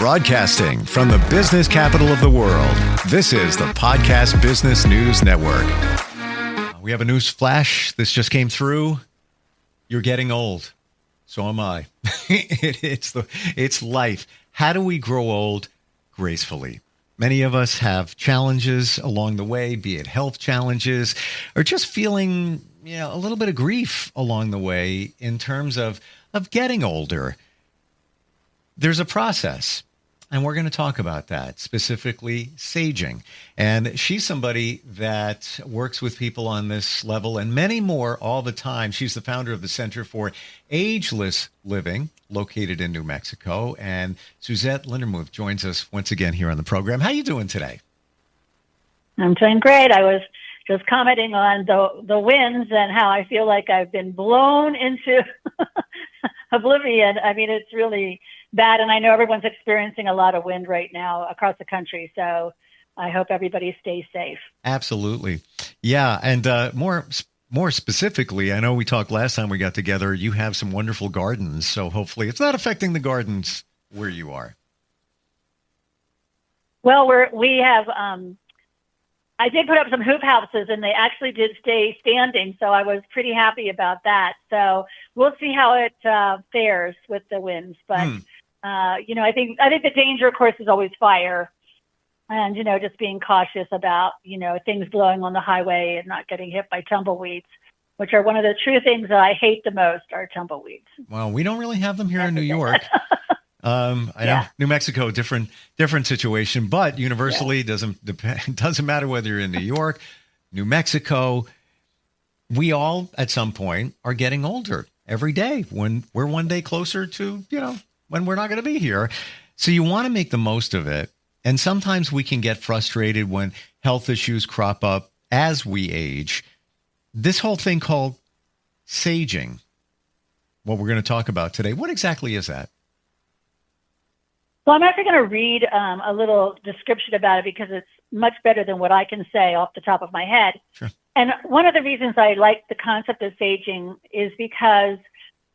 Broadcasting from the business capital of the world, this is the Podcast Business News Network. We have a news flash. This just came through. You're getting old. So am I. It's life. How do we grow old gracefully? Many of us have challenges along the way, be it health challenges or just feeling, a little bit of grief along the way in terms of getting older. There's a process, and we're going to talk about that, specifically saging. And she's somebody that works with people on this level and many more all the time. She's the founder of the Center for Ageless Living, located in New Mexico. And Suzette Lindemuth joins us once again here on the program. How you doing today? I'm doing great. I was just commenting on the winds and how I feel like I've been blown into oblivion. I mean, it's really bad, and I know everyone's experiencing a lot of wind right now across the country, so I hope everybody stays safe. Absolutely. Yeah, and more specifically, I know we talked last time we got together, you have some wonderful gardens, so hopefully it's not affecting the gardens where you are. Well, we have, I did put up some hoop houses, and they actually did stay standing, so I was pretty happy about that. So we'll see how it fares with the winds, but I think the danger, of course, is always fire, and just being cautious about things blowing on the highway and not getting hit by tumbleweeds, which are one of the true things that I hate the most, are tumbleweeds. Well, we don't really have them here in New York. I know New Mexico, different situation, but universally it doesn't matter whether you're in New York, New Mexico. We all at some point are getting older every day when we're one day closer to, when we're not going to be here. So you want to make the most of it. And sometimes we can get frustrated when health issues crop up as we age. This whole thing called saging, what we're going to talk about today, what exactly is that? Well, I'm actually going to read a little description about it because it's much better than what I can say off the top of my head. Sure. And one of the reasons I like the concept of saging is because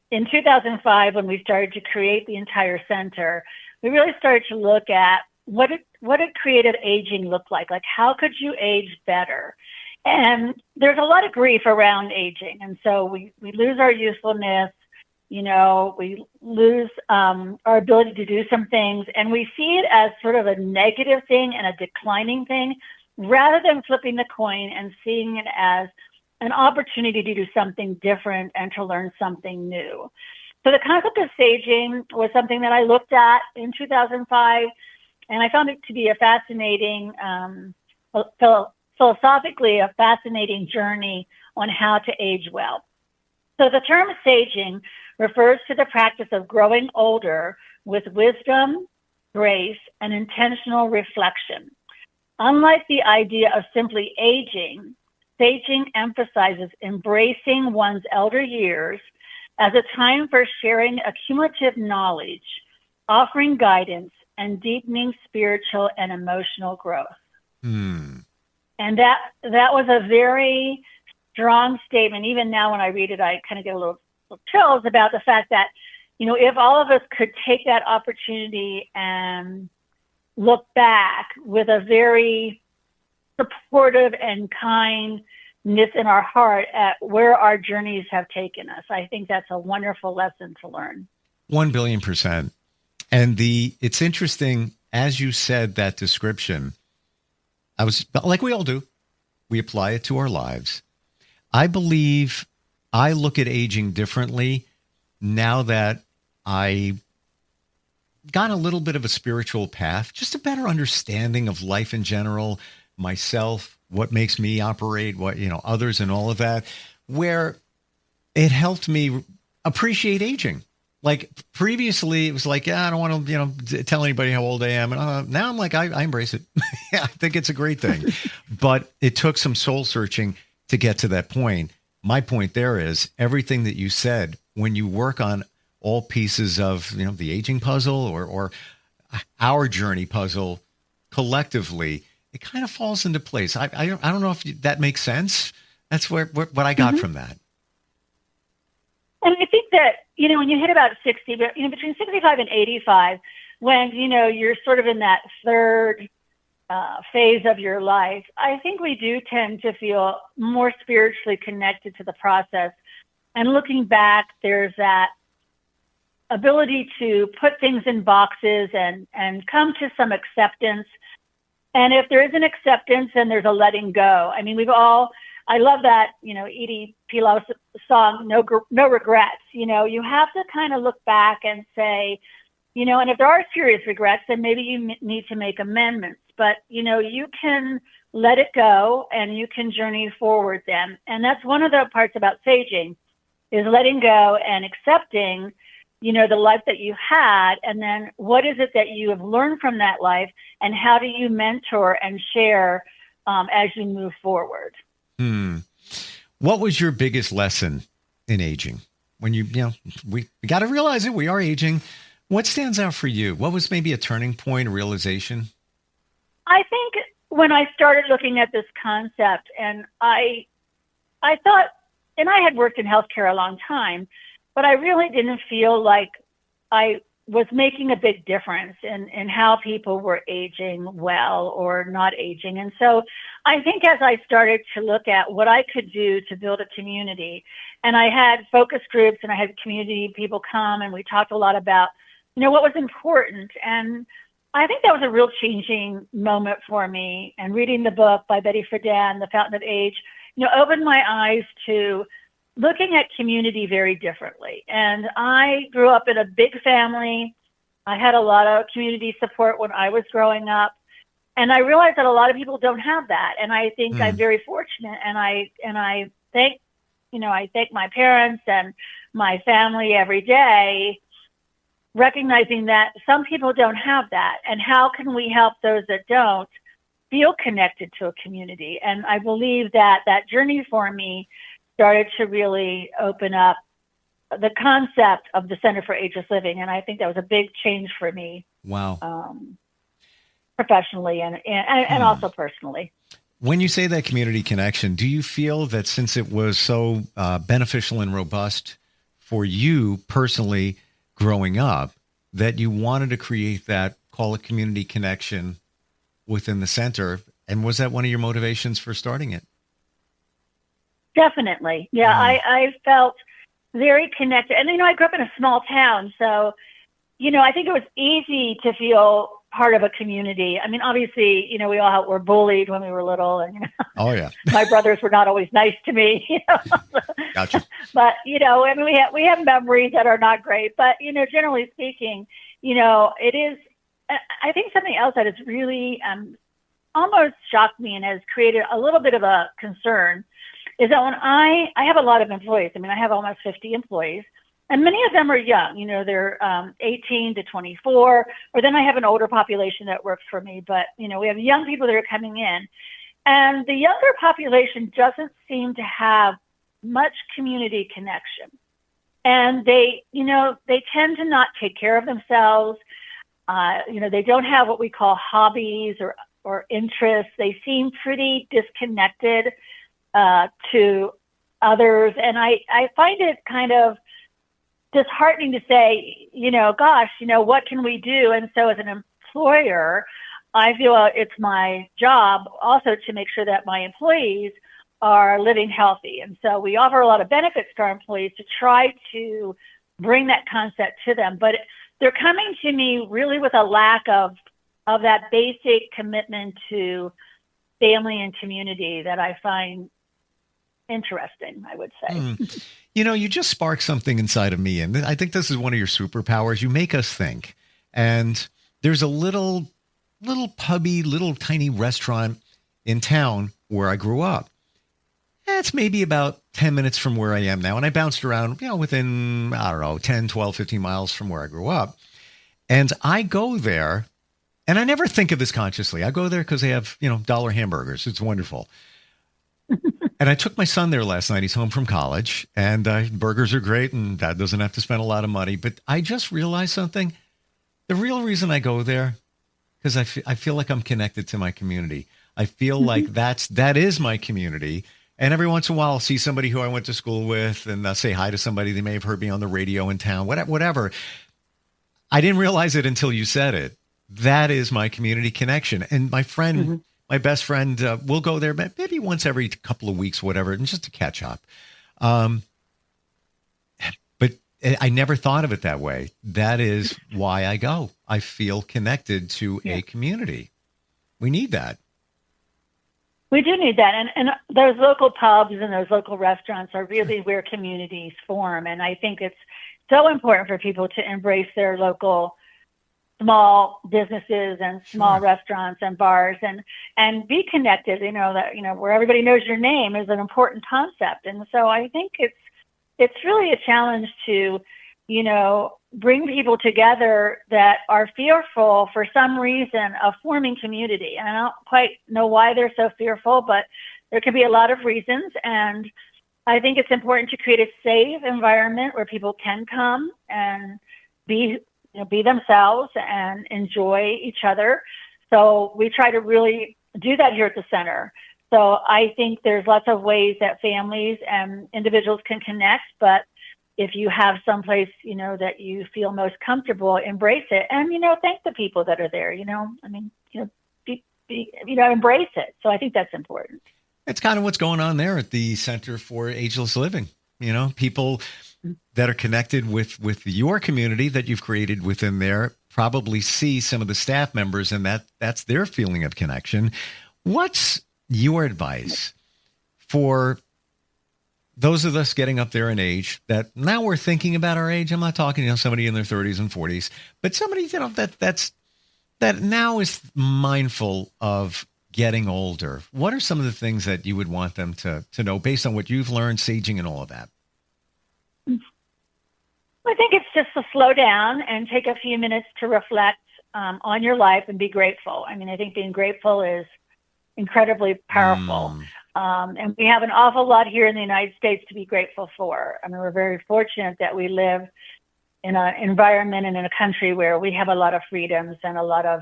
in 2005, when we started to create the entire center, we really started to look at what did creative aging look like? Like, how could you age better? And there's a lot of grief around aging. And so we lose our usefulness. We lose our ability to do some things, and we see it as sort of a negative thing and a declining thing, rather than flipping the coin and seeing it as an opportunity to do something different and to learn something new. So the concept of saging was something that I looked at in 2005, and I found it to be a fascinating, philosophically, a fascinating journey on how to age well. So the term saging refers to the practice of growing older with wisdom, grace, and intentional reflection. Unlike the idea of simply aging, saging emphasizes embracing one's elder years as a time for sharing accumulative knowledge, offering guidance, and deepening spiritual and emotional growth. And that was a very strong statement. Even now when I read it, I kind of get a little chills about the fact that, if all of us could take that opportunity and look back with a very supportive and kindness in our heart at where our journeys have taken us, I think that's a wonderful lesson to learn. 1,000,000,000%. And it's interesting, as you said that description, I was like we all do, we apply it to our lives. I believe I look at aging differently now that I got a little bit of a spiritual path, just a better understanding of life in general, myself, what makes me operate, what, others and all of that, where it helped me appreciate aging. Like previously it was like, I don't want to, tell anybody how old I am. And now I'm like, I embrace it. I think it's a great thing, but it took some soul searching to get to that point. My point there is everything that you said, when you work on all pieces of, the aging puzzle or our journey puzzle collectively, it kind of falls into place. I don't know if that makes sense. That's what I got from that. And I think that, when you hit about 60, between 65 and 85, when, you're sort of in that third phase of your life, I think we do tend to feel more spiritually connected to the process. And looking back, there's that ability to put things in boxes and come to some acceptance. And if there is an acceptance, then there's a letting go. I mean, I love that, Edie Pilaf's song, No Regrets. You have to kind of look back and say, and if there are serious regrets, then maybe you need to make amendments. But, you can let it go and you can journey forward then. And that's one of the parts about saging, is letting go and accepting, the life that you had. And then what is it that you have learned from that life, and how do you mentor and share as you move forward? What was your biggest lesson in aging? When we got to realize it, we are aging. What stands out for you? What was maybe a turning point, a realization? I think when I started looking at this concept, and I thought, and I had worked in healthcare a long time, but I really didn't feel like I was making a big difference in how people were aging well or not aging. And so I think as I started to look at what I could do to build a community, and I had focus groups and I had community people come, and we talked a lot about, what was important. And I think that was a real changing moment for me. And reading the book by Betty Friedan, The Fountain of Age, opened my eyes to looking at community very differently. And I grew up in a big family. I had a lot of community support when I was growing up. And I realized that a lot of people don't have that. And I think I'm very fortunate. And I thank, I thank my parents and my family every day, recognizing that some people don't have that. And how can we help those that don't feel connected to a community? And I believe that that journey for me started to really open up the concept of the Center for Ageless Living. And I think that was a big change for me. Wow. Professionally and also personally. When you say that community connection, do you feel that since it was so beneficial and robust for you personally growing up, that you wanted to create that, call it community connection within the center? And was that one of your motivations for starting it? Definitely. Yeah, I felt very connected. And, I grew up in a small town. So, I think it was easy to feel part of a community. I mean, obviously, we all were bullied when we were little. And, oh, yeah. My brothers were not always nice to me. Gotcha. But, I mean, we have memories that are not great. But, generally speaking, it is, I think something else that has really almost shocked me and has created a little bit of a concern is that when I have a lot of employees. I mean, I have almost 50 employees, and many of them are young. They're 18 to 24, or then I have an older population that works for me. But, we have young people that are coming in, and the younger population doesn't seem to have much community connection. And they tend to not take care of themselves. They don't have what we call hobbies or interests. They seem pretty disconnected to others. And I find it kind of disheartening to say, gosh, what can we do? And so as an employer, I feel it's my job also to make sure that my employees are living healthy. And so we offer a lot of benefits to our employees to try to bring that concept to them. But they're coming to me really with a lack of that basic commitment to family and community that I find interesting, I would say. You just sparked something inside of me. And I think this is one of your superpowers. You make us think. And there's a little pubby, little tiny restaurant in town where I grew up. It's maybe about 10 minutes from where I am now. And I bounced around, within, 10, 12, 15 miles from where I grew up. And I go there, and I never think of this consciously. I go there because they have, dollar hamburgers. It's wonderful. And I took my son there last night. He's home from college, and burgers are great, and Dad doesn't have to spend a lot of money. But I just realized something. The real reason I go there, because I feel like I'm connected to my community. I feel like that is my community. And every once in a while, I'll see somebody who I went to school with, and I'll say hi to somebody. They may have heard me on the radio in town, whatever. I didn't realize it until you said it. That is my community connection. And my friend, Mm-hmm. my best friend, will go there maybe once every couple of weeks, whatever, and just to catch up. Um, but I never thought of it that way. That is why I go. I feel connected to a community. We need that. We do need that. And those local pubs and those local restaurants are really where communities form. And I think it's so important for people to embrace their local small businesses and small restaurants and bars and be connected, where everybody knows your name is an important concept. And so I think it's really a challenge to, bring people together that are fearful for some reason of forming community. And I don't quite know why they're so fearful, but there can be a lot of reasons. And I think it's important to create a safe environment where people can come and be themselves and enjoy each other. So we try to really do that here at the center. So I think there's lots of ways that families and individuals can connect, but if you have someplace, that you feel most comfortable, embrace it. And, thank the people that are there, embrace it. So I think that's important. It's kind of what's going on there at the Center for Ageless Living. People that are connected with your community that you've created within there probably see some of the staff members, and that's their feeling of connection. What's your advice for those of us getting up there in age that now we're thinking about our age? I'm not talking, somebody in their 30s and 40s, but somebody, that now is mindful of getting older. What are some of the things that you would want them to know based on what you've learned, saging and all of that? I think it's just to slow down and take a few minutes to reflect on your life and be grateful. I think being grateful is incredibly powerful. And we have an awful lot here in the United States to be grateful for. We're very fortunate that we live in an environment and in a country where we have a lot of freedoms and a lot of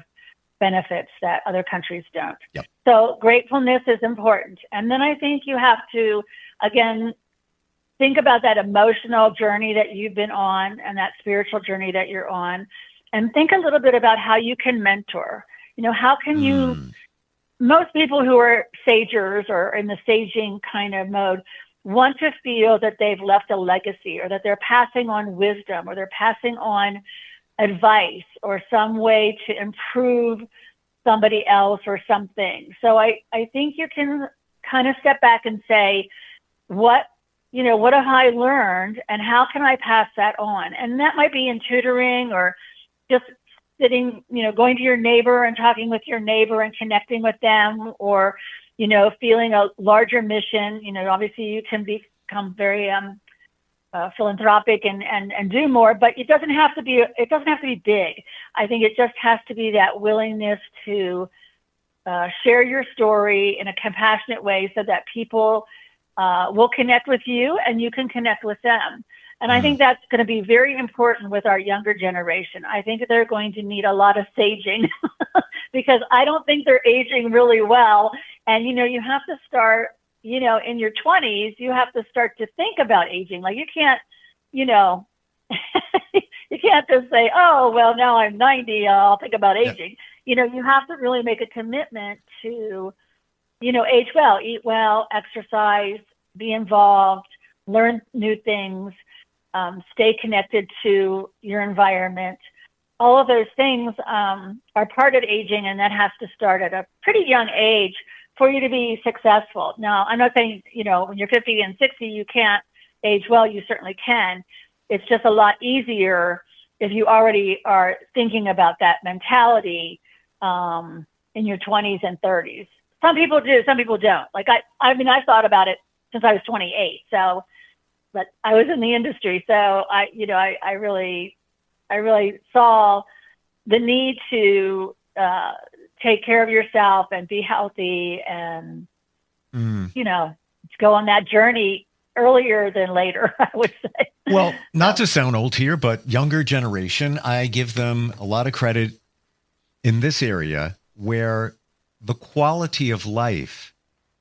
benefits that other countries don't. Yep. So gratefulness is important. And then I think you have to, again, think about that emotional journey that you've been on and that spiritual journey that you're on, and think a little bit about how you can mentor. How can you, most people who are sagers or in the saging kind of mode want to feel that they've left a legacy, or that they're passing on wisdom, or they're passing on advice or some way to improve somebody else or something. So I think you can kind of step back and say, what have I learned and how can I pass that on? And that might be in tutoring, or just sitting, going to your neighbor and talking with your neighbor and connecting with them, or, feeling a larger mission. Obviously you can become very philanthropic and do more, but it doesn't have to be big. I think it just has to be that willingness to share your story in a compassionate way so that people will connect with you and you can connect with them. And I think that's going to be very important with our younger generation. I think they're going to need a lot of saging because I don't think they're aging really well. And, you have to start, in your 20s, you have to start to think about aging. Like you can't, you can't just say, oh, well, now I'm 90, I'll think about aging. Yeah. You have to really make a commitment to, age well, eat well, exercise, be involved, learn new things, stay connected to your environment. All of those things are part of aging, and that has to start at a pretty young age for you to be successful. Now, I'm not saying, when you're 50 and 60, you can't age well. You certainly can. It's just a lot easier if you already are thinking about that mentality in your 20s and 30s. Some people do, some people don't. Like I've thought about it since I was 28. So, but I was in the industry, so I really saw the need to take care of yourself and be healthy and go on that journey earlier than later, I would say. Well, not to sound old here, but younger generation, I give them a lot of credit in this area where the quality of life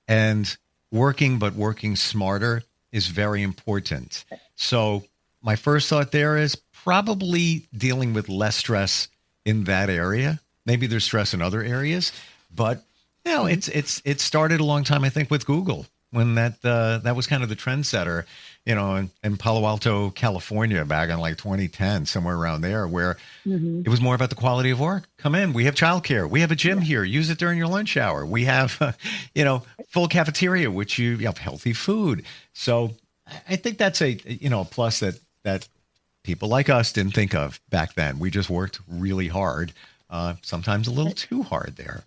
and working smarter is very important. So my first thought there is probably dealing with less stress in that area. Maybe there's stress in other areas, but it started a long time, I think, with Google when that was kind of the trendsetter, in Palo Alto, California, back in like 2010, somewhere around there, where it was more about the quality of work. Come in, we have childcare, we have a gym here, use it during your lunch hour. We have, full cafeteria, which you have healthy food. So I think that's a plus that people like us didn't think of back then. We just worked really hard, sometimes a little too hard there.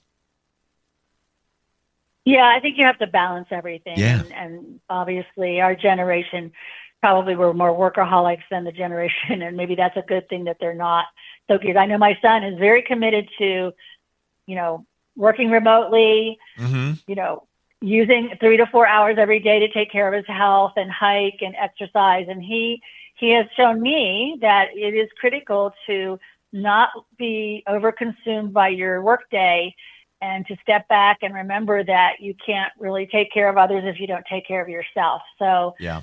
Yeah, I think you have to balance everything. Yeah. And obviously our generation probably were more workaholics than the generation, and maybe that's a good thing that they're not so good. I know my son is very committed to, working remotely, using 3 to 4 hours every day to take care of his health and hike and exercise. And he has shown me that it is critical to not be overconsumed by your workday, and to step back and remember that you can't really take care of others if you don't take care of yourself. So yeah.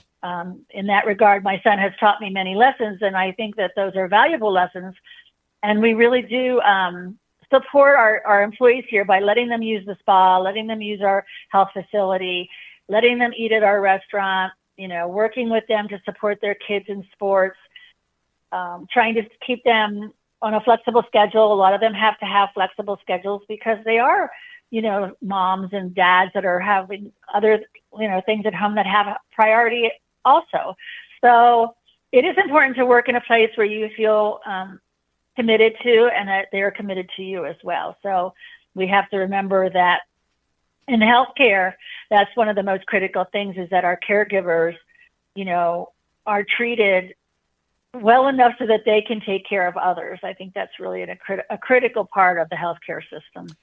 In that regard, my son has taught me many lessons, and I think that those are valuable lessons. And we really do support our employees here by letting them use the spa, letting them use our health facility, letting them eat at our restaurant, working with them to support their kids in sports, trying to keep them on a flexible schedule. A lot of them have to have flexible schedules because they are, moms and dads that are having other, things at home that have priority also. So it is important to work in a place where you feel committed to, and that they're committed to you as well. So we have to remember that in healthcare, that's one of the most critical things, is that our caregivers, are treated well enough so that they can take care of others. I think that's really a critical part of the healthcare system.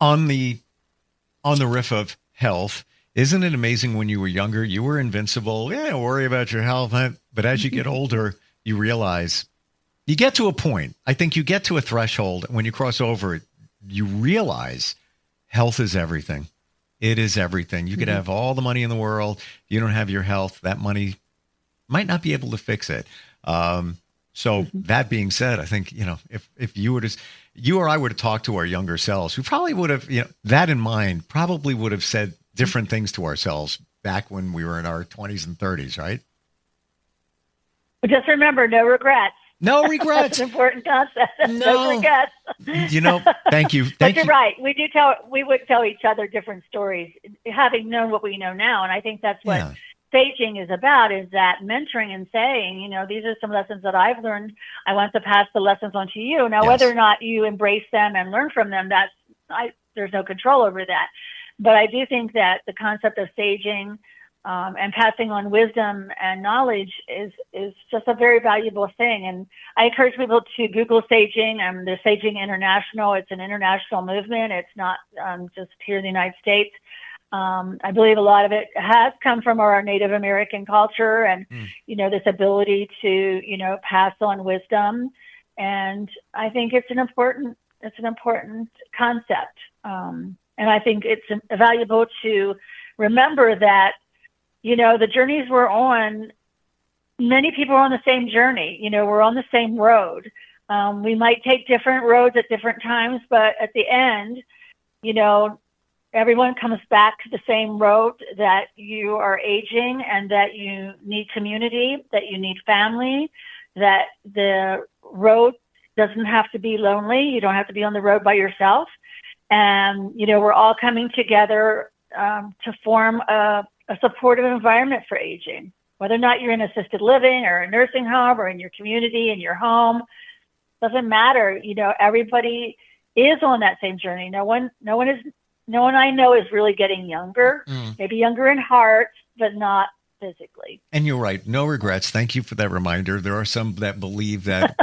On the riff of health, isn't it amazing when you were younger, you were invincible? Yeah, don't worry about your health. But as you get older, you realize you get to a point. I think you get to a threshold. When you cross over it, you realize health is everything. It is everything. You could have all the money in the world. If you don't have your health, that money might not be able to fix it. So that being said, I think, if you or I were to talk to our younger selves, we probably would have, that in mind, probably would have said different things to ourselves back when we were in our 20s and 30s, right? But just remember, no regrets. No regrets. That's an important concept. No regrets. Thank you. But you're right. We would tell each other different stories, having known what we know now. And I think that's what saging is about, is that mentoring and saying, these are some lessons that I've learned. I want to pass the lessons on to you. Now, whether or not you embrace them and learn from them, there's no control over that. But I do think that the concept of saging and passing on wisdom and knowledge is just a very valuable thing. And I encourage people to Google saging. There's Saging International. It's an international movement. It's not just here in the United States. I believe a lot of it has come from our Native American culture and, this ability to, pass on wisdom. And I think it's an important concept. And I think it's valuable to remember that, the journeys we're on, many people are on the same journey. We're on the same road. We might take different roads at different times, but at the end, everyone comes back to the same road, that you are aging and that you need community, that you need family, that the road doesn't have to be lonely. You don't have to be on the road by yourself. And, we're all coming together to form a supportive environment for aging, whether or not you're in assisted living or a nursing home or in your community, in your home, doesn't matter. Everybody is on that same journey. No one I know is really getting younger, maybe younger in heart, but not physically. And you're right. No regrets. Thank you for that reminder. There are some that believe that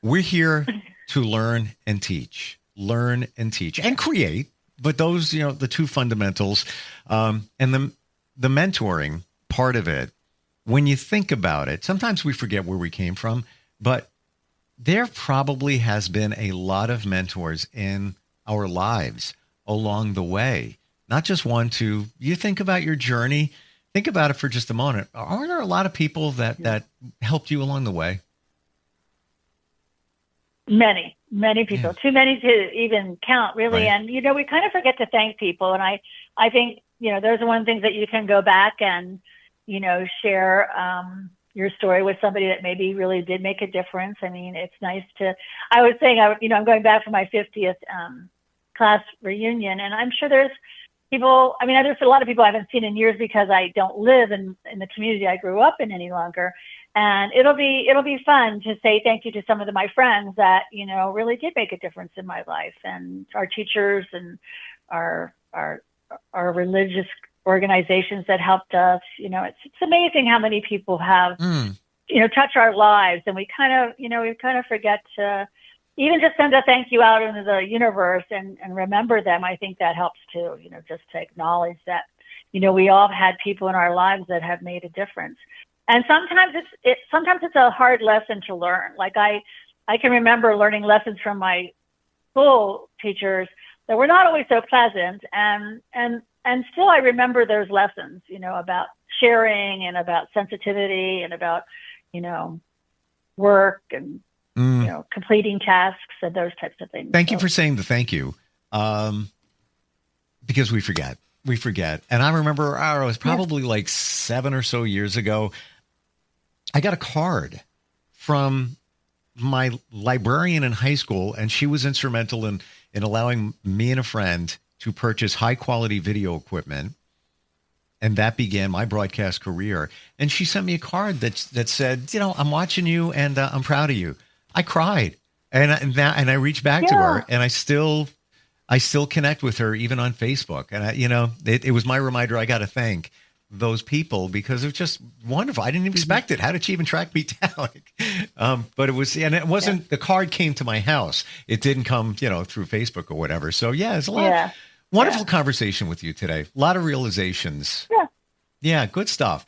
we're here to learn and teach and create. But those, the two fundamentals, and the mentoring part of it, when you think about it, sometimes we forget where we came from, but there probably has been a lot of mentors in our lives along the way. Not just one, two. You think about your journey. think about it for just a moment. Are there a lot of people that helped you along the way? Many people, too many to even count, really. Right. And, we kind of forget to thank people. And I think, those are one of the things that you can go back and, share your story with somebody that maybe really did make a difference. I mean, it's nice I was saying, I'm going back for my 50th class reunion, and I'm sure there's people, there's a lot of people I haven't seen in years because I don't live in the community I grew up in any longer. And it'll be fun to say thank you to some of my friends that, really did make a difference in my life, and our teachers and our religious organizations that helped us. It's amazing how many people have, touch our lives, and we kind of forget to even just send a thank you out into the universe and remember them. I think that helps too, just to acknowledge that, we all have had people in our lives that have made a difference. And sometimes it's a hard lesson to learn. Like I can remember learning lessons from my school teachers that were not always so pleasant. And still I remember those lessons, about sharing and about sensitivity and about, work and, completing tasks and those types of things. Thank you for saying the thank you. Because we forget. And I remember, it was probably like 7 or so years ago, I got a card from my librarian in high school, and she was instrumental in allowing me and a friend to purchase high quality video equipment. And that began my broadcast career. And she sent me a card that said, I'm watching you and I'm proud of you. I cried, and I reached back to her, and I still connect with her even on Facebook. And it was my reminder. I got to thank those people because it was just wonderful. I didn't even expect it. How did she even track me down? But it was, and it wasn't, the card came to my house. It didn't come, through Facebook or whatever. So it's a lot. Wonderful conversation with you today. A lot of realizations. Yeah. Good stuff.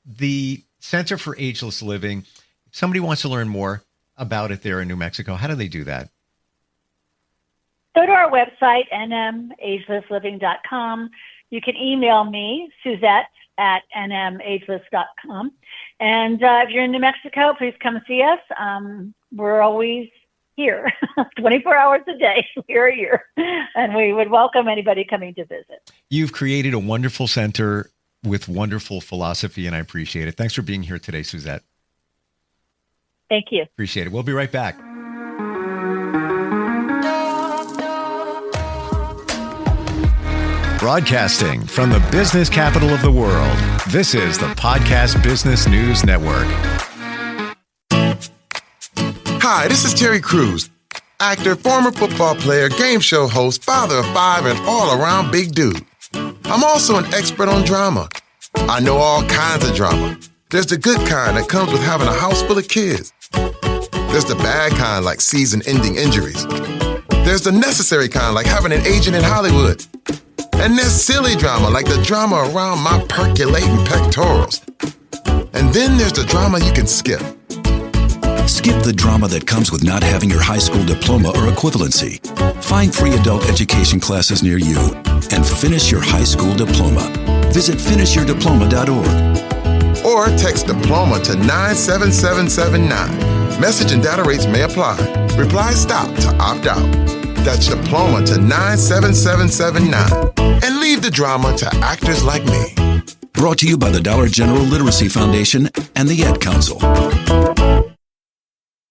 The Center for Ageless Living. If somebody wants to learn more about it there in New Mexico, how do they do that? Go to our website, nmagelessliving.com. You can email me, Suzette, at nmageless.com. And if you're in New Mexico, please come see us. We're always here, 24 hours a day. We're here. And we would welcome anybody coming to visit. You've created a wonderful center with wonderful philosophy, and I appreciate it. Thanks for being here today, Suzette. Thank you. Appreciate it. We'll be right back. Broadcasting from the business capital of the world, this is the Podcast Business News Network. Hi, this is Terry Crews, actor, former football player, game show host, father of 5, and all-around big dude. I'm also an expert on drama. I know all kinds of drama. There's the good kind that comes with having a house full of kids. There's the bad kind like season-ending injuries. There's the necessary kind like having an agent in Hollywood. And there's silly drama like the drama around my percolating pectorals. And then there's the drama you can skip. Skip the drama that comes with not having your high school diploma or equivalency. Find free adult education classes near you and finish your high school diploma. Visit finishyourdiploma.org. Or text diploma to 97779. Message and data rates may apply. Reply STOP to opt out. That's diploma to 97779. And leave the drama to actors like me. Brought to you by the Dollar General Literacy Foundation and the Ad Council.